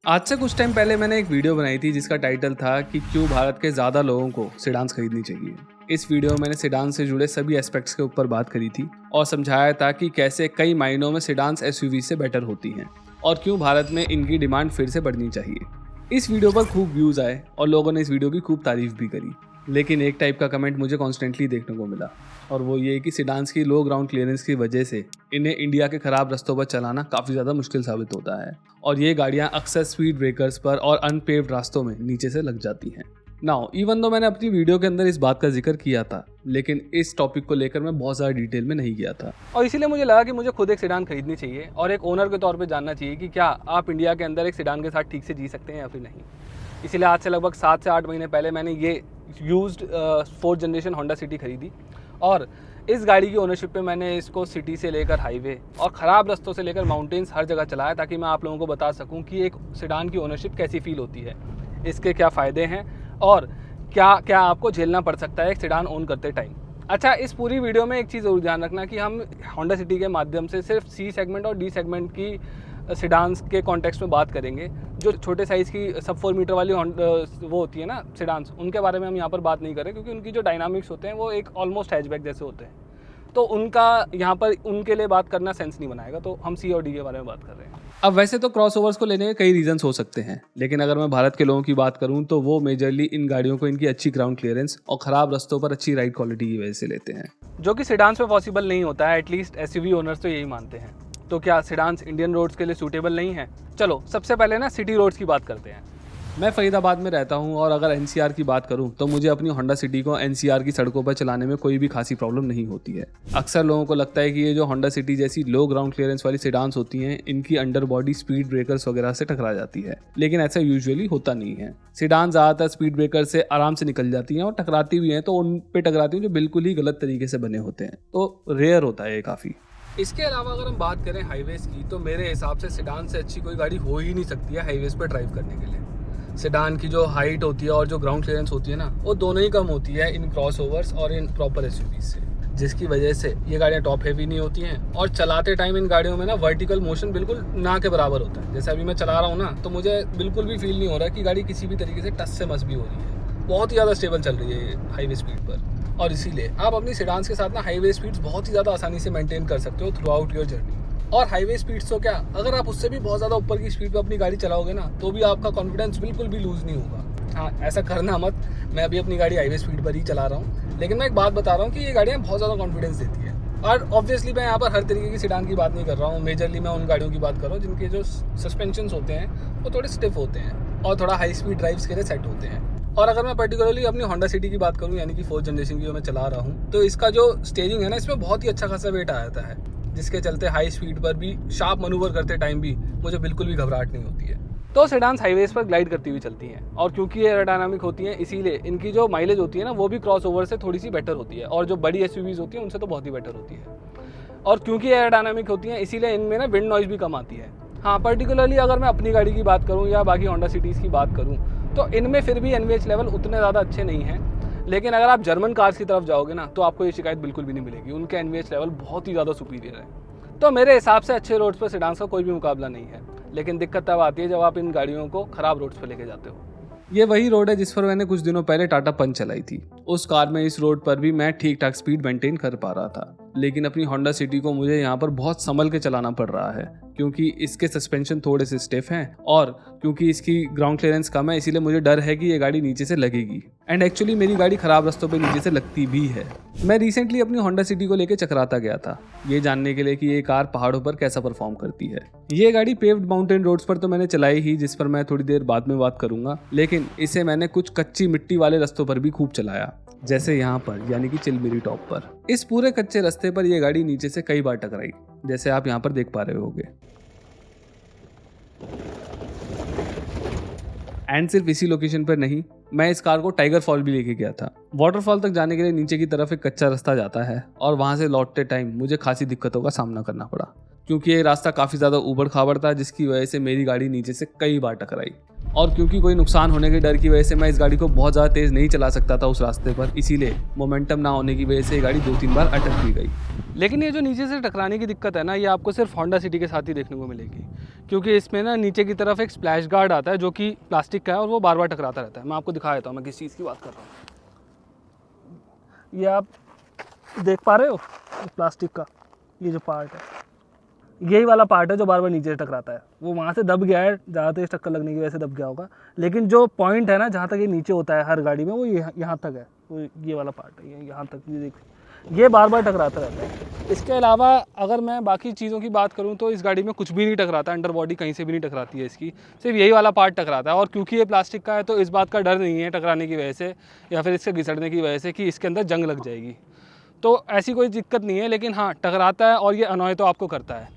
आज से कुछ टाइम पहले मैंने एक वीडियो बनाई थी जिसका टाइटल था कि क्यों भारत के ज़्यादा लोगों को सेडान्स खरीदनी चाहिए। इस वीडियो में मैंने सेडान से जुड़े सभी एस्पेक्ट्स के ऊपर बात करी थी और समझाया था कि कैसे कई मायनों में सेडान्स एसयूवी से बेटर होती हैं और क्यों भारत में इनकी डिमांड फिर से बढ़नी चाहिए। इस वीडियो पर खूब व्यूज़ आए और लोगों ने इस वीडियो की खूब तारीफ भी करी, लेकिन एक टाइप का कमेंट मुझे कॉन्स्टेंटली देखने को मिला और वो ये कि सेडान्स की लो ग्राउंड क्लियरेंस की वजह से इन्हें इंडिया के ख़राब रास्तों पर चलाना काफ़ी ज़्यादा मुश्किल साबित होता है और ये गाड़ियाँ अक्सर स्पीड ब्रेकर्स पर और अनपेव्ड रास्तों में नीचे से लग जाती हैं। नाउ इवन दो मैंने अपनी वीडियो के अंदर इस बात का जिक्र किया था, लेकिन इस टॉपिक को लेकर मैं बहुत ज़्यादा डिटेल में नहीं गया था और इसीलिए मुझे लगा कि मुझे खुद एक सेडान खरीदनी चाहिए और एक ओनर के तौर पे जानना चाहिए कि क्या आप इंडिया के अंदर एक सेडान के साथ ठीक से जी सकते हैं या फिर नहीं। इसीलिए आज से लगभग 7 से 8 महीने पहले मैंने ये used 4th generation Honda city खरीदी और इस गाड़ी की ओनरशिप पे मैंने इसको सिटी से लेकर हाईवे और ख़राब रास्तों से लेकर माउंटेन्स हर जगह चलाया ताकि मैं आप लोगों को बता सकूं कि एक सेडान की ओनरशिप कैसी फील होती है, इसके क्या फ़ायदे हैं और क्या क्या आपको झेलना पड़ सकता है एक सेडान ओन करते टाइम। अच्छा, इस पूरी वीडियो में एक चीज़ ज़रूर ध्यान रखना कि हम होंडा सिटी के माध्यम से सिर्फ सी सेगमेंट और डी सेगमेंट की सेडान्स के कॉन्टेक्स्ट में बात करेंगे। जो छोटे साइज़ की सब 4 मीटर वाली वो होती है ना सेडान्स, उनके बारे में हम यहाँ पर बात नहीं करें क्योंकि उनकी जो डायनामिक्स होते हैं वो एक ऑलमोस्ट हैचबैक जैसे होते हैं, तो उनका यहाँ पर उनके लिए बात करना सेंस नहीं बनाएगा। तो हम सी और डी के बारे में बात कर रहे हैं। अब वैसे तो क्रॉसओवर्स को लेने के कई रीजंस हो सकते हैं, लेकिन अगर मैं भारत के लोगों की बात करूं तो वो मेजरली इन गाड़ियों को इनकी अच्छी ग्राउंड क्लियरेंस और ख़राब रास्तों पर अच्छी राइड क्वालिटी की वजह से लेते हैं, जो कि सेडान्स में पॉसिबल नहीं होता है। एटलीस्ट एसयूवी ओनर्स तो यही मानते हैं। तो क्या सेडान्स इंडियन रोड्स के लिए सूटेबल नहीं है? चलो सबसे पहले ना सिटी रोड्स की बात करते हैं। मैं फरीदाबाद में रहता हूं और अगर एनसीआर की बात करूं तो मुझे अपनी होंडा सिटी को एनसीआर की सड़कों पर चलाने में कोई भी खासी प्रॉब्लम नहीं होती है। अक्सर लोगों को लगता है कि ये जो होंडा सिटी जैसी लो ग्राउंड क्लियरेंस वाली सेडान्स होती हैं इनकी अंडर बॉडी स्पीड ब्रेकर्स वगैरह से टकरा जाती है, लेकिन ऐसा यूजुअली होता नहीं है। सेडान ज़्यादातर स्पीड ब्रेकर से आराम से निकल जाती हैं और टकराती भी हैं तो उन पे टकराती हैं जो बिल्कुल ही गलत तरीके से बने होते हैं, तो रेयर होता है ये काफ़ी। इसके अलावा अगर हम बात करें हाईवेज की तो मेरे हिसाब से सेडान से अच्छी कोई गाड़ी हो ही नहीं सकती है हाईवेज पर ड्राइव करने के लिए। सेडान की जो हाइट होती है और जो ग्राउंड क्लियरेंस होती है ना, वो दोनों ही कम होती है इन क्रॉसओवर्स और इन प्रॉपर एसयूवीज से, जिसकी वजह से ये गाड़ियाँ टॉप हेवी नहीं होती हैं और चलाते टाइम इन गाड़ियों में ना वर्टिकल मोशन बिल्कुल ना के बराबर होता है। जैसे अभी मैं चला रहा हूँ ना, तो मुझे बिल्कुल भी फील नहीं हो रहा कि गाड़ी किसी भी तरीके से टच से मस भी हो रही है। बहुत ही ज़्यादा स्टेबल चल रही है हाईवे स्पीड पर और इसीलिए आप अपनी सेडान्स के साथ ना हाईवे स्पीड्स बहुत ही ज़्यादा आसानी से मेंटेन कर सकते हो थ्रू आउट योर जर्नी। और हाईवे स्पीड्स तो क्या, अगर आप उससे भी बहुत ज़्यादा ऊपर की स्पीड पर अपनी गाड़ी चलाओगे ना तो भी आपका कॉन्फिडेंस बिल्कुल भी लूज़ नहीं होगा। हाँ, ऐसा करना मत। मैं अभी अपनी गाड़ी हाईवे स्पीड पर ही चला रहा हूँ, लेकिन मैं एक बात बता रहा हूँ कि ये गाड़ियाँ बहुत ज़्यादा कॉन्फिडेंस देती है। और ऑब्वियसली मैं यहाँ पर हर तरीके की सेडान की बात नहीं कर रहा हूँ, मेजरली मैं उन गाड़ियों की बात कर रहा हूँ जिनके जो सस्पेंशन होते हैं वो थोड़े स्टिफ होते हैं और थोड़ा हाई स्पीड ड्राइव्स के लिए सेट होते हैं। और अगर मैं पर्टिकुलरली अपनी होंडा सिटी की बात करूँ, यानी कि 4th जनरेशन की जो मैं चला रहा हूँ, तो इसका जो स्टीयरिंग है ना, इसमें बहुत ही अच्छा खासा वेट आ जाता है, जिसके चलते हाई स्पीड पर भी शार्प मनूवर करते टाइम भी मुझे बिल्कुल भी घबराहट नहीं होती है। तो सेडान्स हाईवेज पर ग्लाइड करती हुई चलती हैं और क्योंकि ये एरोडायनामिक होती हैं इसीलिए इनकी जो माइलेज होती है ना वो भी क्रॉसओवर से थोड़ी सी बेटर होती है और जो बड़ी एसयूवीज होती हैं उनसे तो बहुत ही बेटर होती है। और क्योंकि एरोडायनामिक होती हैं इसीलिए इनमें ना विंड नॉइज भी कम आती है। हाँ, पर्टिकुलरली अगर मैं अपनी गाड़ी की बात करूँ या बाकी होंडा सिटीज़ की बात करूँ तो इनमें फिर भी एनवीएच लेवल उतने ज़्यादा अच्छे नहीं हैं, लेकिन अगर आप जर्मन कार्स की तरफ जाओगे ना तो आपको ये शिकायत बिल्कुल भी नहीं मिलेगी। उनके एनवीएच लेवल बहुत ही ज़्यादा सुपीरियर है। तो मेरे हिसाब से अच्छे रोड्स पर सेडान्स का कोई भी मुकाबला नहीं है, लेकिन दिक्कत तब आती है जब आप इन गाड़ियों को ख़राब रोड्स पर लेके जाते हो। ये वही रोड है जिस पर मैंने कुछ दिनों पहले टाटा पंच चलाई थी। उस कार में इस रोड पर भी मैं ठीक ठाक स्पीड मेंटेन कर पा रहा था, लेकिन अपनी होंडा सिटी को मुझे यहाँ पर बहुत संभल के चलाना पड़ रहा है क्योंकि इसके सस्पेंशन थोड़े से स्टिफ हैं और क्योंकि इसकी ग्राउंड क्लियरेंस कम है, इसीलिए मुझे डर है कि ये गाड़ी नीचे से लगेगी। एंड एक्चुअली मेरी गाड़ी ख़राब रास्तों पे नीचे से लगती भी है। मैं रिसेंटली अपनी होंडा सिटी को लेकर चकराता गया था ये जानने के लिए कि ये कार पहाड़ों पर कैसा परफॉर्म करती है। ये गाड़ी पेव्ड माउंटेन रोड्स पर तो मैंने चलाई ही, जिस पर मैं थोड़ी देर बाद में बात करूंगा, लेकिन इसे मैंने कुछ कच्ची मिट्टी वाले रास्तों पर भी खूब चलाया, जैसे यहाँ पर यानी कि चिलमिरी टॉप पर। इस पूरे कच्चे रास्ते पर यह गाड़ी नीचे से कई बार टकराई, जैसे आप यहाँ पर देख पा रहे होंगे। एंड सिर्फ इसी लोकेशन पर नहीं, मैं इस कार को टाइगर फॉल भी लेके गया था। वाटरफॉल तक जाने के लिए नीचे की तरफ एक कच्चा रास्ता जाता है और वहाँ से लौटते टाइम मुझे खासी दिक्कतों का सामना करना पड़ा क्योंकि ये रास्ता काफ़ी ज़्यादा ऊबड़ खाबड़ था, जिसकी वजह से मेरी गाड़ी नीचे से कई बार टकराई। और क्योंकि कोई नुकसान होने के डर की वजह से मैं इस गाड़ी को बहुत ज़्यादा तेज़ नहीं चला सकता था उस रास्ते पर, इसीलिए मोमेंटम ना होने की वजह से ये गाड़ी 2-3 बार अटक भी गई। लेकिन ये जो नीचे से टकराने की दिक्कत है ना, ये आपको सिर्फ होंडा सिटी के साथ ही देखने को मिलेगी, क्योंकि इसमें ना नीचे की तरफ एक स्प्लैश गार्ड आता है जो कि प्लास्टिक का है और वो बार बार टकराता रहता है। मैं आपको दिखा देता हूँ मैं किस चीज़ की बात कर रहा हूँ। ये आप देख पा रहे हो प्लास्टिक का ये जो पार्ट है, यही वाला पार्ट है जो बार बार नीचे टकराता है। वो वहाँ से दब गया है, ज़्यादा तेज टक्कर लगने की वजह से दब गया होगा, लेकिन जो पॉइंट है ना जहाँ तक ये नीचे होता है हर गाड़ी में, वो यहाँ तक है, वो ये वाला पार्ट है, यहाँ तक ये देख, ये बार बार टकराता रहता है। इसके अलावा अगर मैं बाकी चीज़ों की बात करूँ तो इस गाड़ी में कुछ भी नहीं टकराता, अंडर बॉडी कहीं से भी नहीं टकराती है इसकी, सिर्फ यही वाला पार्ट टकराता है। और क्योंकि ये प्लास्टिक का है तो इस बात का डर नहीं है टकराने की वजह से या फिर इसके घिसड़ने की वजह से कि इसके अंदर जंग लग जाएगी, तो ऐसी कोई दिक्कत नहीं है। लेकिन हाँ, टकराता है और ये अनॉय तो आपको करता है।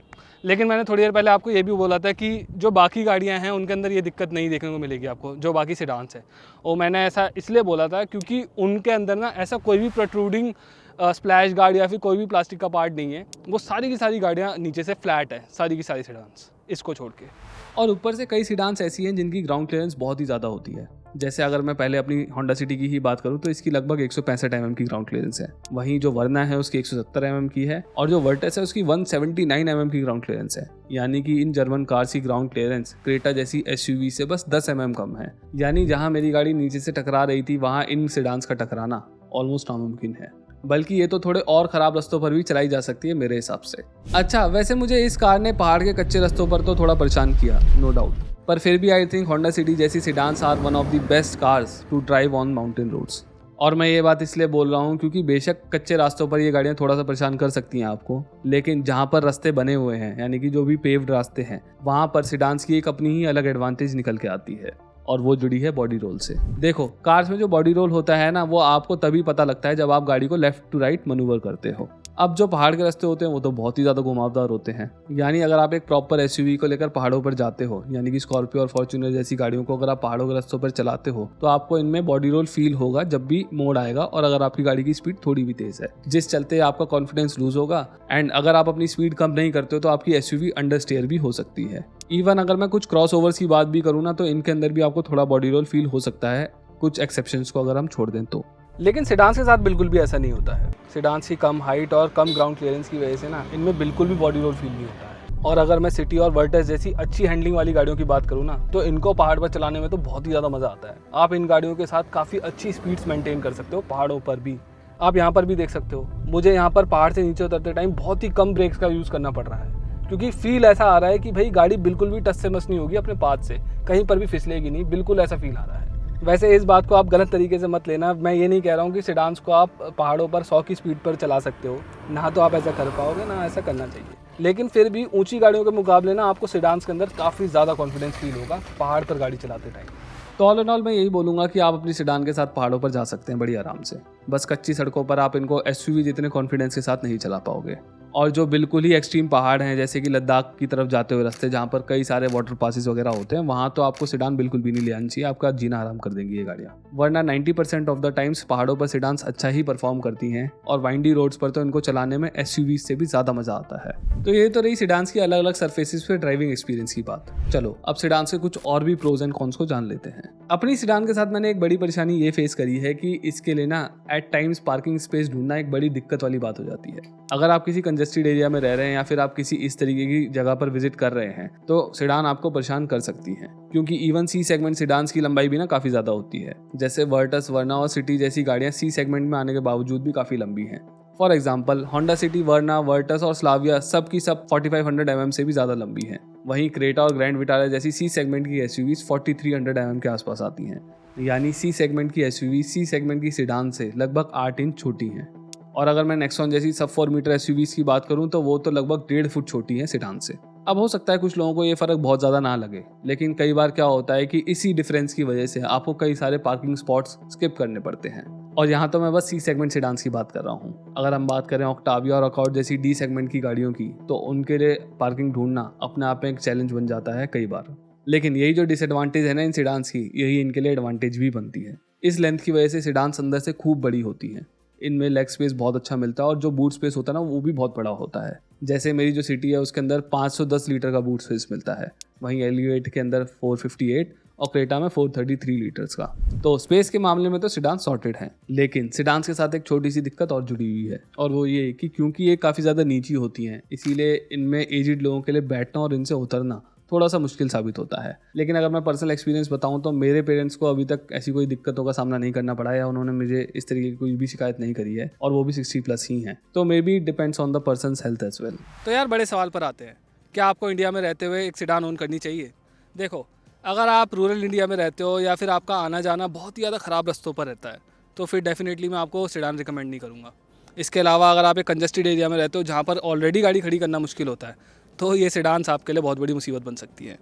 लेकिन मैंने थोड़ी देर पहले आपको ये भी बोला था कि जो बाकी गाड़ियां हैं उनके अंदर ये दिक्कत नहीं देखने को मिलेगी आपको, जो बाकी सेडान्स है। और मैंने ऐसा इसलिए बोला था क्योंकि उनके अंदर ना ऐसा कोई भी प्रोट्रूडिंग स्प्लैश गार्ड या फिर कोई भी प्लास्टिक का पार्ट नहीं है। वो सारी की सारी गाड़ियाँ नीचे से फ्लैट है, सारी की सारी सेडान्स इसको छोड़ के। और ऊपर से कई सेडान्स ऐसी हैं जिनकी ग्राउंड क्लियरेंस बहुत ही ज़्यादा होती है। जैसे अगर मैं पहले अपनी होंडा सिटी की ही बात करूं तो इसकी लगभग 165 mm की ग्राउंड क्लियरेंस है। वहीं जो वर्ना है उसकी 170 mm की है और जो वर्टस है उसकी 179 mm की ग्राउंड क्लियरेंस है। यानी कि इन जर्मन कार्स की ग्राउंड क्लियरेंस क्रेटा जैसी एसयूवी से बस 10 mm कम है। यानी जहां मेरी गाड़ी नीचे से टकरा रही थी वहां इन सेडान्स का टकराना ऑलमोस्ट नामुमकिन है। बल्कि ये तो थोड़े और ख़राब रास्तों पर भी चलाई जा सकती है मेरे हिसाब से। अच्छा, वैसे मुझे इस कार ने पहाड़ के कच्चे रास्तों पर तो थोड़ा परेशान किया, नो डाउट, पर फिर भी आई थिंक होंडा सिटी जैसी sedans are one of the best cars to drive on mountain roads. और मैं ये बात इसलिए बोल रहा हूँ क्योंकि बेशक कच्चे रास्तों पर ये गाड़ियाँ थोड़ा सा परेशान कर सकती हैं आपको, लेकिन जहाँ पर रास्ते बने हुए हैं यानी कि जो भी पेव्ड रास्ते हैं वहाँ पर सेडान्स की एक अपनी ही अलग एडवांटेज निकल के आती है और वो जुड़ी है बॉडी रोल से। देखो, कार्स में जो बॉडी रोल होता है ना, वो आपको तभी पता लगता है जब आप गाड़ी को लेफ्ट टू राइट मनूवर करते हो। अब जो पहाड़ के रास्ते होते हैं वो तो बहुत ही ज़्यादा घुमावदार होते हैं। यानी अगर आप एक प्रॉपर एसयूवी को लेकर पहाड़ों पर जाते हो, यानी कि स्कॉर्पियो और फॉर्च्यूनर जैसी गाड़ियों को अगर आप पहाड़ों के रास्तों पर चलाते हो तो आपको इनमें बॉडी रोल फील होगा जब भी मोड़ आएगा और अगर आपकी गाड़ी की स्पीड थोड़ी भी तेज़ है, जिस चलते आपका कॉन्फिडेंस लूज होगा। एंड अगर आप अपनी स्पीड कम नहीं करते हो तो आपकी एसयूवी अंडर स्टेयर भी हो सकती है। इवन अगर मैं कुछ क्रॉस ओवर्स की बात भी करूँ ना तो इनके अंदर भी आपको थोड़ा बॉडी रोल फील हो सकता है, कुछ एक्सेप्शंस को अगर हम छोड़ दें तो। लेकिन सेडान्स के साथ बिल्कुल भी ऐसा नहीं होता है। सेडान्स की कम हाइट और कम ग्राउंड क्लियरेंस की वजह से ना इनमें बिल्कुल भी बॉडी रोल फील नहीं होता है। और अगर मैं सिटी और वर्टस जैसी अच्छी हैंडलिंग वाली गाड़ियों की बात करूँ ना तो इनको पहाड़ पर चलाने में तो बहुत ही ज़्यादा मज़ा आता है। आप इन गाड़ियों के साथ काफ़ी अच्छी स्पीड्स मेंटेन कर सकते हो पहाड़ों पर भी। आप यहाँ पर भी देख सकते हो, मुझे यहाँ पर पहाड़ से नीचे उतरते टाइम बहुत ही कम ब्रेक्स का यूज़ करना पड़ रहा है, क्योंकि फील ऐसा आ रहा है कि भाई गाड़ी बिल्कुल भी टच से मस नहीं होगी अपने पाथ से, कहीं पर भी फिसलेगी नहीं, बिल्कुल ऐसा फील आ रहा है। वैसे इस बात को आप गलत तरीके से मत लेना, मैं ये नहीं कह रहा हूँ कि सेडान्स को आप पहाड़ों पर 100 की स्पीड पर चला सकते हो, ना तो आप ऐसा कर पाओगे ना ऐसा करना चाहिए। लेकिन फिर भी ऊंची गाड़ियों के मुकाबले ना आपको सेडान्स के अंदर काफ़ी ज़्यादा कॉन्फिडेंस फील होगा पहाड़ पर गाड़ी चलाते टाइम। तो ऑल एंड ऑल मैं यही बोलूँगा कि आप अपनी सेडान के साथ पहाड़ों पर जा सकते हैं बड़ी आराम से। बस कच्ची सड़कों पर आप इनको एसयूवी जितने कॉन्फिडेंस के साथ नहीं चला पाओगे। और जो बिल्कुल ही एक्सट्रीम पहाड़ हैं जैसे कि लद्दाख की तरफ जाते हुए रास्ते जहाँ पर कई सारे वाटर पासिस वगैरह होते हैं, वहाँ तो आपको सेडान बिल्कुल भी नहीं ले आनी चाहिए, आपका जीना हराम कर देंगी ये गाड़ियाँ। वरना 90% ऑफ द टाइम्स पहाड़ों पर सेडान्स अच्छा ही परफॉर्म करती हैं और वाइंडी रोड्स पर तो इनको चलाने में एसयूवी से भी ज़्यादा मज़ा आता है। तो ये तो रही सेडान्स की अलग अलग सरफेसिस पे ड्राइविंग एक्सपीरियंस की बात। चलो अब सेडान्स के कुछ और भी प्रोज एंड कॉन्स को जान लेते हैं। अपनी सेडान के साथ मैंने एक बड़ी परेशानी ये फेस करी है कि इसके लिए ना एट टाइम्स पार्किंग स्पेस ढूंढना एक बड़ी दिक्कत वाली बात हो जाती है। अगर आप किसी कंजेस्टेड एरिया में रह रहे हैं या फिर आप किसी इस तरीके की जगह पर विजिट कर रहे हैं तो सेडान आपको परेशान कर सकती है, क्योंकि इवन सी सेगमेंट सेडान्स की लंबाई भी ना काफ़ी ज़्यादा होती है। जैसे वर्टस, वर्ना और सिटी जैसी गाड़ियाँ सी सेगमेंट में आने के बावजूद भी काफ़ी लंबी हैं। For example Honda City, Verna, Virtus और स्लाविया सब की सब 4500 mm से भी ज़्यादा लंबी हैं। वहीं क्रेटा और ग्रैंड विटारा जैसी सी सेगमेंट की एसयूवीज 4300 mm के आसपास आती हैं। यानी सी सेगमेंट की एसयूवी सी सेगमेंट की सेडान से लगभग 8 इंच छोटी हैं। और अगर मैं नेक्सॉन जैसी सब 4 मीटर एसयूवीज की बात करूं तो वो तो लगभग 1.5 फुट छोटी है सेडान से। अब हो सकता है कुछ लोगों को ये फ़र्क बहुत ज़्यादा ना लगे, लेकिन कई बार क्या होता है कि इसी डिफरेंस की वजह से आपको कई सारे पार्किंग स्पॉट्स स्किप करने पड़ते हैं। और यहाँ तो मैं बस सी सेगमेंट सेडान्स की बात कर रहा हूँ। अगर हम बात करें ऑक्टाविया और अकॉर्ड जैसी डी सेगमेंट की गाड़ियों की तो उनके लिए पार्किंग ढूंढना अपने आप में एक चैलेंज बन जाता है कई बार। लेकिन यही जो डिसएडवांटेज है ना इन सेडान्स की, यही इनके लिए एडवांटेज भी बनती है। इस लेंथ की वजह से सेडान्स अंदर से खूब बड़ी होती है। इनमें लेग स्पेस बहुत अच्छा मिलता है और जो बूट स्पेस होता है ना वो भी बहुत बड़ा होता है। जैसे मेरी जो सिटी है उसके अंदर 510 लीटर का बूट स्पेस मिलता है, वहीं एलिवेट के अंदर 458 और क्रेटा में 433 लीटर्स का। तो स्पेस के मामले में तो सिडान सॉर्टेड हैं, लेकिन सिडान्स के साथ एक छोटी सी दिक्कत और जुड़ी हुई है, और वो ये कि क्योंकि ये काफ़ी ज़्यादा नीची होती हैं, इसीलिए इनमें एजिड लोगों के लिए बैठना और इनसे उतरना थोड़ा सा मुश्किल साबित होता है। लेकिन अगर मैं पर्सनल एक्सपीरियंस बताऊं तो मेरे पेरेंट्स को अभी तक ऐसी कोई दिक्कतों का सामना नहीं करना पड़ा है, या उन्होंने मुझे इस तरीके की कोई भी शिकायत नहीं करी है, और वो भी 60+ ही हैं। तो maybe depends on the person's health as well. तो यार बड़े सवाल पर आते हैं, क्या आपको इंडिया में रहते हुए एक सिडान ओन करनी चाहिए? देखो, अगर आप रूरल इंडिया में रहते हो या फिर आपका आना जाना बहुत ही ज़्यादा ख़राब रास्तों पर रहता है, तो फिर डेफिनेटली मैं आपको सिडान रिकमेंड नहीं करूँगा। इसके अलावा अगर आप एक कंजस्टेड एरिया में रहते हो जहाँ पर ऑलरेडी गाड़ी खड़ी करना मुश्किल होता है, तो ये सिडान्स आपके लिए बहुत बड़ी मुसीबत बन सकती है।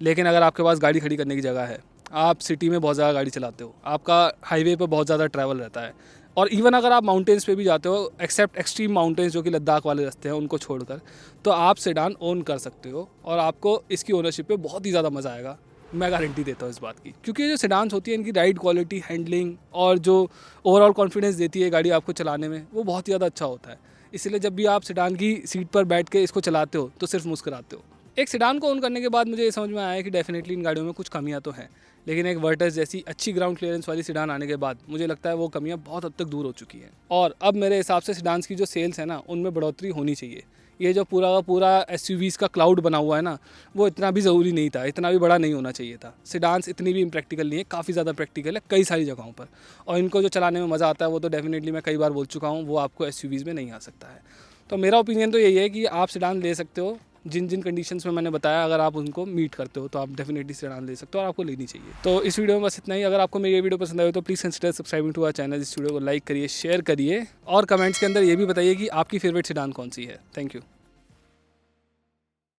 लेकिन अगर आपके पास गाड़ी खड़ी करने की जगह है, आप सिटी में बहुत ज़्यादा गाड़ी चलाते हो, आपका हाईवे पर बहुत ज़्यादा ट्रैवल रहता है, और इवन अगर आप माउंटेन्स पे भी जाते हो, एक्सेप्ट एक्सट्रीम माउंटेन्स जो कि लद्दाख वाले रास्ते हैं उनको छोड़कर, तो आप सेडान ओन कर सकते हो और आपको इसकी ओनरशिप पे बहुत ही ज़्यादा मज़ा आएगा। मैं गारंटी देता हूँ इस बात की, क्योंकि ये जो सेडान्स होती है इनकी राइड क्वालिटी, हैंडलिंग और जो ओवरऑल कॉन्फिडेंस देती है गाड़ी आपको चलाने में, वो बहुत ही ज़्यादा अच्छा होता है। इसलिए जब भी आप सेडान की सीट पर बैठ के इसको चलाते हो तो सिर्फ मुस्कुराते हो। एक सेडान को ओन करने के बाद मुझे ये समझ में आया कि डेफिनेटली इन गाड़ियों में कुछ कमियां तो हैं, लेकिन एक वर्टस जैसी अच्छी ग्राउंड क्लियरेंस वाली सेडान आने के बाद मुझे लगता है वो कमियां बहुत हद तक दूर हो चुकी हैं, और अब मेरे हिसाब से सेडान्स की जो सेल्स है ना उनमें बढ़ोतरी होनी चाहिए। ये जो पूरा का पूरा एसयूवीज का क्लाउड बना हुआ है ना, वो इतना भी ज़रूरी नहीं था, इतना भी बड़ा नहीं होना चाहिए था। सेडान्स इतनी भी इम्प्रैक्टिकल नहीं है, काफ़ी ज़्यादा प्रैक्टिकल है कई सारी जगहों पर, और इनको जो चलाने में मज़ा आता है वो तो डेफिनेटली मैं कई बार बोल चुका हूँ, वो आपको एसयूवीज में नहीं आ सकता है। तो मेरा ओपिनियन तो यही है कि आप सेडान ले सकते हो जिन जिन कंडीशंस में मैंने बताया, अगर आप उनको मीट करते हो तो आप डेफिनेटली सेडान ले सकते हो और आपको लेनी चाहिए। तो इस वीडियो में बस इतना ही। अगर आपको मेरी ये वीडियो पसंद आए तो please consider subscribing to our channel. इस वीडियो को लाइक करिए, शेयर करिए और कमेंट्स के अंदर ये भी बताइए कि आपकी फेवरेट सेडान कौन सी है। Thank you.